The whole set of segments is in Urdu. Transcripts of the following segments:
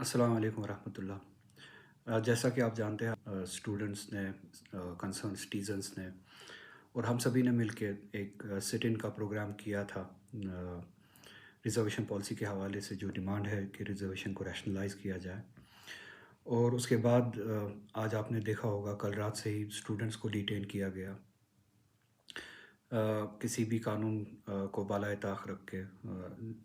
السلام علیکم ورحمۃ اللہ۔ جیسا کہ آپ جانتے ہیں، اسٹوڈنٹس نے، کنسرن سٹیزنس نے اور ہم سبھی نے مل کے ایک سٹ ان کا پروگرام کیا تھا ریزرویشن پالیسی کے حوالے سے، جو ڈیمانڈ ہے کہ ریزرویشن کو ریشنلائز کیا جائے۔ اور اس کے بعد آج آپ نے دیکھا ہوگا کل رات سے ہی اسٹوڈنٹس کو ڈیٹین کیا گیا، کسی بھی قانون کو بالائے طاق رکھ کے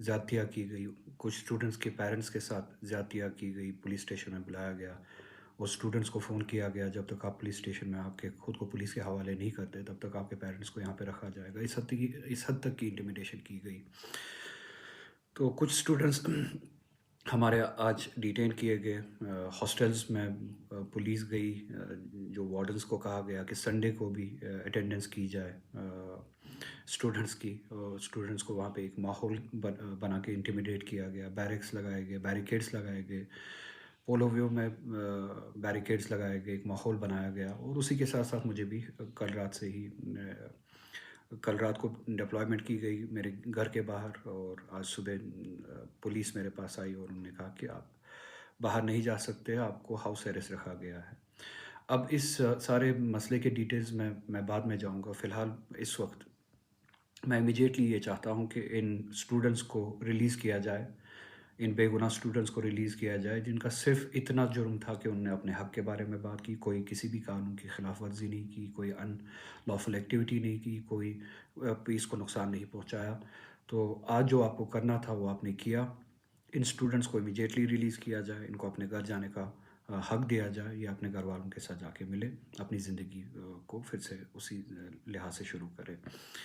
زیادتیاں کی گئی۔ کچھ اسٹوڈنٹس کے پیرنٹس کے ساتھ زیادتیاں کی گئی، پولیس اسٹیشن میں بلایا گیا اور اسٹوڈنٹس کو فون کیا گیا جب تک آپ پولیس اسٹیشن میں آپ کے خود کو پولیس کے حوالے نہیں کرتے تب تک آپ کے پیرنٹس کو یہاں پہ رکھا جائے گا۔ اس حد تک کی انٹیمیڈیشن کی گئی۔ تو کچھ اسٹوڈنٹس ہمارے آج ڈیٹین کیے گئے ہاسٹلز میں۔ پولیس گئی، جو وارڈنس کو کہا گیا کہ سنڈے کو بھی اٹینڈنس کی جائے اسٹوڈنٹس کی، اسٹوڈنٹس کو وہاں پہ ایک ماحول بنا کے انٹیمیڈیٹ کیا گیا، بیرکس لگائے گئے، بیریکیڈس لگائے گئے، پولو ویو میں بیریکیڈس لگائے گئے، ایک ماحول بنایا گیا۔ اور اسی کے ساتھ ساتھ مجھے بھی کل رات کو ڈپلائمنٹ کی گئی میرے گھر کے باہر، اور آج صبح پولیس میرے پاس آئی اور انہوں نے کہا کہ آپ باہر نہیں جا سکتے، آپ کو ہاؤس اریسٹ رکھا گیا ہے۔ اب اس سارے مسئلے کے ڈیٹیلز میں بعد میں جاؤں گا۔ فی الحال اس وقت میں امیجیٹلی یہ چاہتا ہوں کہ ان اسٹوڈنٹس کو ریلیز کیا جائے، ان بے گناہ اسٹوڈنٹس کو ریلیز کیا جائے جن کا صرف اتنا جرم تھا کہ انہوں نے اپنے حق کے بارے میں بات کی، کوئی کسی بھی قانون کی خلاف ورزی نہیں کی، کوئی ان لافل ایکٹیویٹی نہیں کی، کوئی پیس کو نقصان نہیں پہنچایا۔ تو آج جو آپ کو کرنا تھا وہ آپ نے کیا۔ ان اسٹوڈنٹس کو امیجیٹلی ریلیز کیا جائے، ان کو اپنے گھر جانے کا حق دیا جائے، یا اپنے گھر والوں کے ساتھ جا کے ملے، اپنی زندگی کو پھر سے اسی لحاظ سے شروع کرے۔